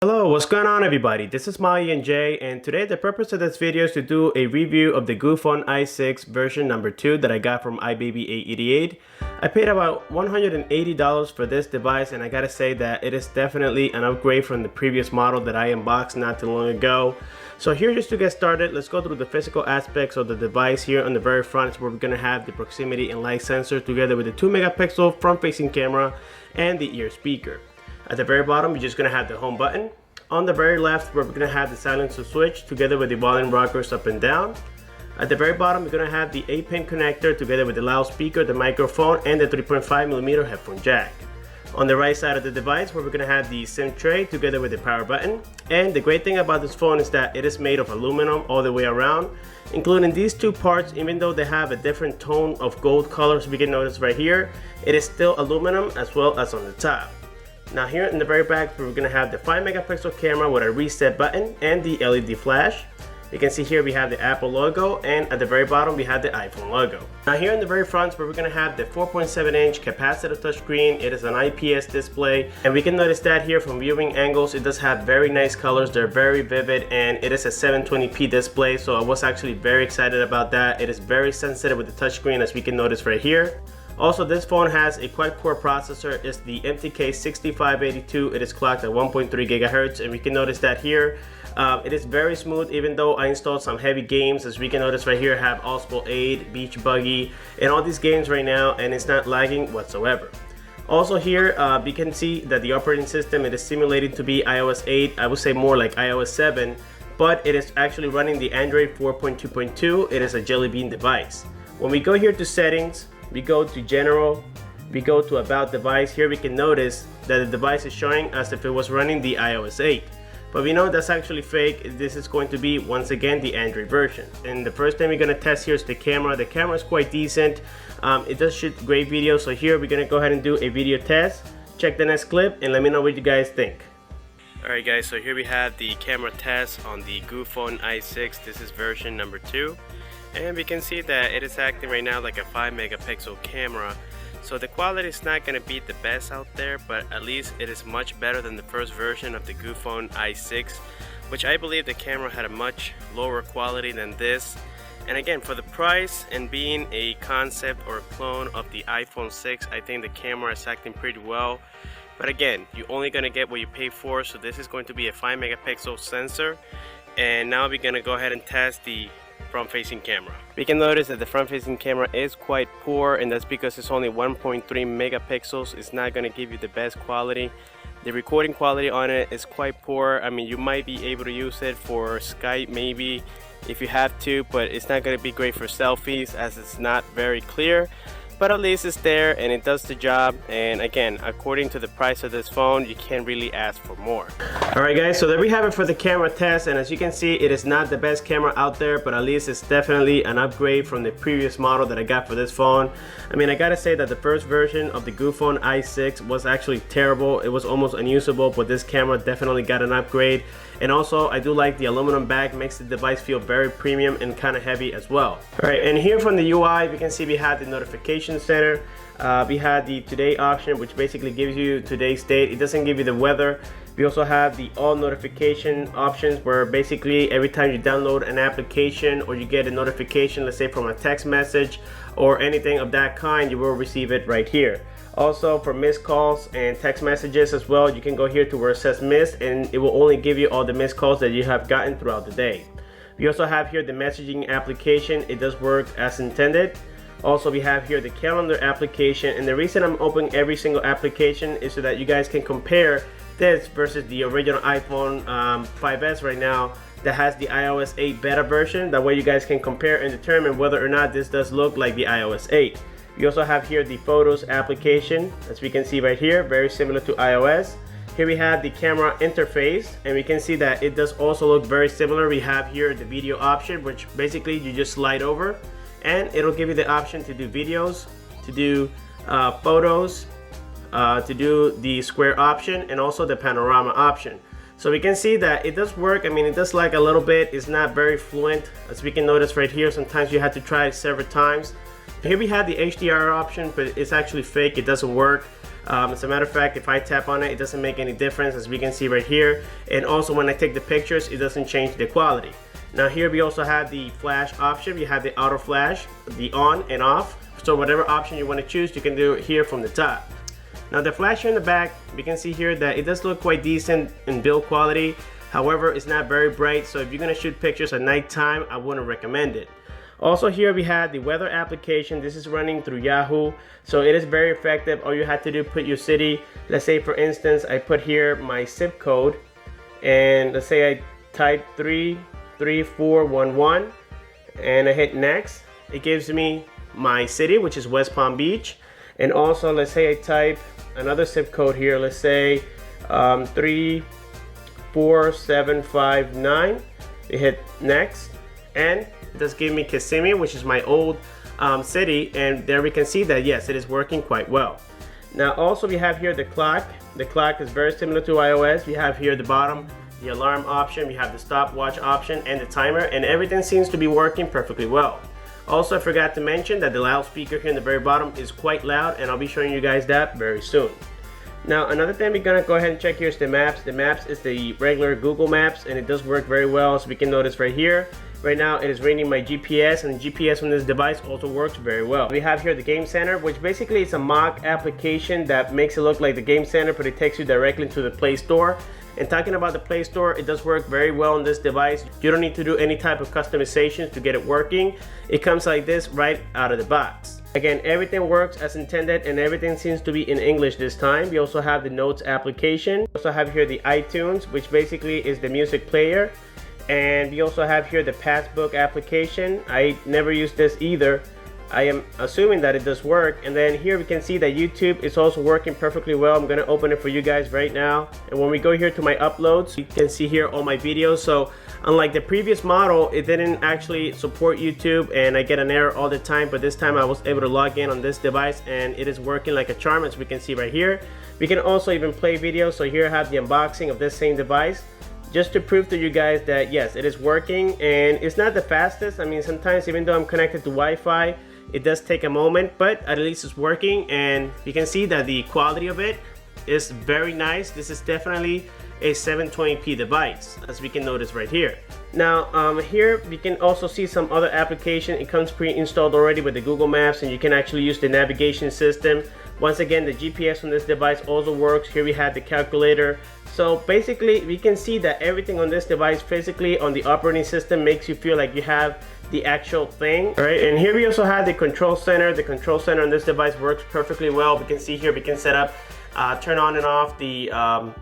Hello, what's going on everybody? This is Molly and Jay, and today the purpose of this video is to do a review of the Goophone i6 version number 2 that I got from iBaby888. I paid about $180 for this device, and I gotta say that it is definitely an upgrade from the previous model that I unboxed not too long ago. So here, just to get started, let's go through the physical aspects of the device. Here on the very front is where we're gonna have the proximity and light sensor together with the 2 megapixel front facing camera and the ear speaker. At the very bottom, you're just going to have the home button. On the very left, we're going to have the silencer switch together with the volume rockers up and down. At the very bottom, you're going to have the 8-pin connector together with the loudspeaker, the microphone, and the 3.5mm headphone jack. On the right side of the device, where we're going to have the SIM tray together with the power button. And the great thing about this phone is that it is made of aluminum all the way around, including these two parts. Even though they have a different tone of gold color, so we can notice right here, it is still aluminum as well as on the top. Now here in the very back, we're going to have the 5 megapixel camera with a reset button and the LED flash. You can see here we have the Apple logo, and at the very bottom we have the iPhone logo. Now here in the very front, we're going to have the 4.7-inch capacitive touchscreen. It is an IPS display, and we can notice that here from viewing angles, it does have very nice colors. They're very vivid, and it is a 720p display, so I was actually very excited about that. It is very sensitive with the touchscreen, as we can notice right here. Also, this phone has a quad-core processor. It's the MTK6582. It is clocked at 1.3 gigahertz, and we can notice that here. It is very smooth, even though I installed some heavy games. As we can notice right here, I have Oswald 8, Beach Buggy, and all these games right now, and it's not lagging whatsoever. Also here, we can see that the operating system, it is simulated to be iOS 8. I would say more like iOS 7, but it is actually running the Android 4.2.2. It is a Jelly Bean device. When we go here to settings, we go to general, we go to about device. Here we can notice that the device is showing as if it was running the iOS 8, but we know that's actually fake. This is going to be, once again, the Android version. And the first thing we're going to test here is the camera. The camera is quite decent. It does shoot great video. So here we're going to go ahead and do a video test. Check the next clip and let me know what you guys think. Alright guys, so here we have the camera test on the Goophone i6. This is version number 2. And we can see that it is acting right now like a 5 megapixel camera. So the quality is not going to be the best out there, but at least it is much better than the first version of the Goophone i6, which I believe the camera had a much lower quality than this. And again, for the price and being a concept or a clone of the iPhone 6, I think the camera is acting pretty well. But again, you're only going to get what you pay for, so this is going to be a 5 megapixel sensor. And now we're going to go ahead and test the front-facing camera. We can notice that the front-facing camera is quite poor, and that's because it's only 1.3 megapixels. It's not going to give you the best quality. The recording quality on it is quite poor. I mean, you might be able to use it for Skype maybe if you have to, but it's not going to be great for selfies as it's not very clear. But at least it's there and it does the job. And again, according to the price of this phone, you can't really ask for more. Alright guys, so there we have it for the camera test, and as you can see, it is not the best camera out there, but at least it's definitely an upgrade from the previous model that I got for this phone. I mean, I gotta say that the first version of the Goophone i6 was actually terrible. It was almost unusable, but this camera definitely got an upgrade. And also, I do like the aluminum back, makes the device feel very premium and kind of heavy as well. Alright, and here from the UI, we can see we have the notification center. We have the today option, which basically gives you today's date. It doesn't give you the weather. We also have the all notification options, where basically every time you download an application or you get a notification, let's say from a text message or anything of that kind, you will receive it right here. Also, for missed calls and text messages as well, you can go here to where it says missed, and it will only give you all the missed calls that you have gotten throughout the day. We also have here the messaging application. It does work as intended. Also, we have here the calendar application, and the reason I'm opening every single application is so that you guys can compare this versus the original iPhone 5s right now that has the iOS 8 beta version. That way you guys can compare and determine whether or not this does look like the iOS 8. We also have here the Photos application, as we can see right here, very similar to iOS. Here we have the camera interface, and we can see that it does also look very similar. We have here the video option, which basically you just slide over, and it'll give you the option to do videos, to do photos, to do the square option, and also the panorama option. So we can see that it does work. I mean, it does lag a little bit. It's not very fluent, as we can notice right here. Sometimes you have to try it several times. Here we have the HDR option, but it's actually fake. It doesn't work. As a matter of fact, if I tap on it, it doesn't make any difference, as we can see right here. And also when I take the pictures, it doesn't change the quality. Now here we also have the flash option. We have the auto flash, the on and off. So whatever option you want to choose, you can do it here from the top. Now the flasher in the back, we can see here that it does look quite decent in build quality. However, it's not very bright, so if you're gonna shoot pictures at nighttime, I wouldn't recommend it. Also here we have the weather application. This is running through Yahoo, so it is very effective. All you have to do, put your city. Let's say for instance, I put here my zip code, and let's say I type 33411, and I hit next. It gives me my city, which is West Palm Beach. And also, let's say I type another zip code here. Let's say 34759. You hit next, and it does give me Kissimmee, which is my old city. And there we can see that yes, it is working quite well. Now also we have here the clock. The clock is very similar to iOS. We have here at the bottom the alarm option. We have the stopwatch option and the timer, and everything seems to be working perfectly well. Also, I forgot to mention that the loudspeaker here in the very bottom is quite loud, and I'll be showing you guys that very soon. Now, another thing we're gonna go ahead and check here is the maps. The maps is the regular Google Maps, and it does work very well, as we can notice right here. Right now, it is reading my GPS, and the GPS on this device also works very well. We have here the Game Center, which basically is a mock application that makes it look like the Game Center, but it takes you directly to the Play Store. And talking about the Play Store, it does work very well on this device. You don't need to do any type of customizations to get it working. It comes like this right out of the box. Again, everything works as intended, and everything seems to be in English this time. We also have the Notes application. We also have here the iTunes, which basically is the music player. And we also have here the Passbook application. I never used this either. I am assuming that it does work. And then here we can see that YouTube is also working perfectly well. I'm gonna open it for you guys right now. And when we go here to my uploads, you can see here all my videos. So unlike the previous model, it didn't actually support YouTube, and I get an error all the time. But this time I was able to log in on this device, and it is working like a charm, as we can see right here. We can also even play videos. So here I have the unboxing of this same device, just to prove to you guys that yes, it is working. And it's not the fastest. I mean, sometimes even though I'm connected to Wi-Fi, it does take a moment, but at least it's working, and you can see that the quality of it is very nice. This is definitely a 720p device, as we can notice right here. Now here we can also see some other application. It comes pre-installed already with the Google Maps, and you can actually use the navigation system. Once again, the GPS on this device also works. Here we have the calculator. So basically we can see that everything on this device physically on the operating system makes you feel like you have the actual thing. All right, and here we also have the control center. The control center on this device works perfectly well. We can see here we can set up turn on and off the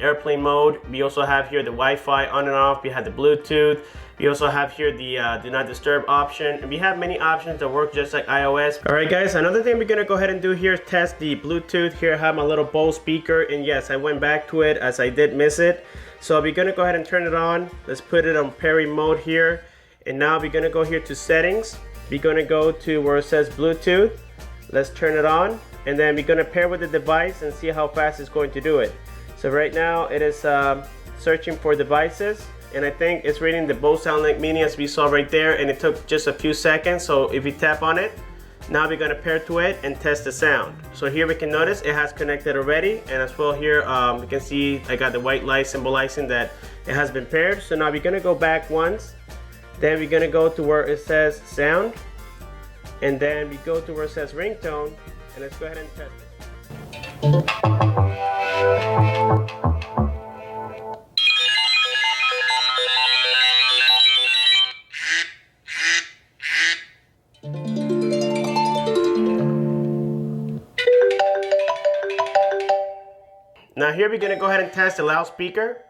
airplane mode. We also have here the Wi-Fi on and off. We have the Bluetooth. We also have here the do not disturb option, and we have many options that work just like iOS. All right guys, another thing we're gonna go ahead and do here is test the Bluetooth. Here I have my little Bose speaker, and yes, I went back to it as I did miss it. So we're gonna go ahead and turn it on. Let's put it on pairing mode here. And now we're gonna go here to settings. We're gonna go to where it says Bluetooth. Let's turn it on, and then we're gonna pair with the device and see how fast it's going to do it. So right now it is searching for devices, and I think it's reading the Bose SoundLink Mini, as we saw right there, and it took just a few seconds. So if we tap on it, now we're gonna pair to it and test the sound. So here we can notice it has connected already, and as well here we can see I got the white light symbolizing that it has been paired. So now we're gonna go back once. Then we're gonna go to where it says sound, and then we go to where it says ringtone, and let's go ahead and test it. Now here we're gonna go ahead and test the loudspeaker.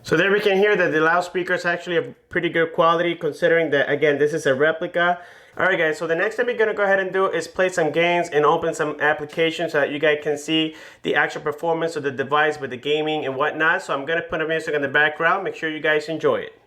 So there we can hear that the loudspeaker is actually a pretty good quality, considering that, again, this is a replica. Alright guys, so the next thing we're going to go ahead and do is play some games and open some applications so that you guys can see the actual performance of the device with the gaming and whatnot. So I'm going to put a music in the background. Make sure you guys enjoy it.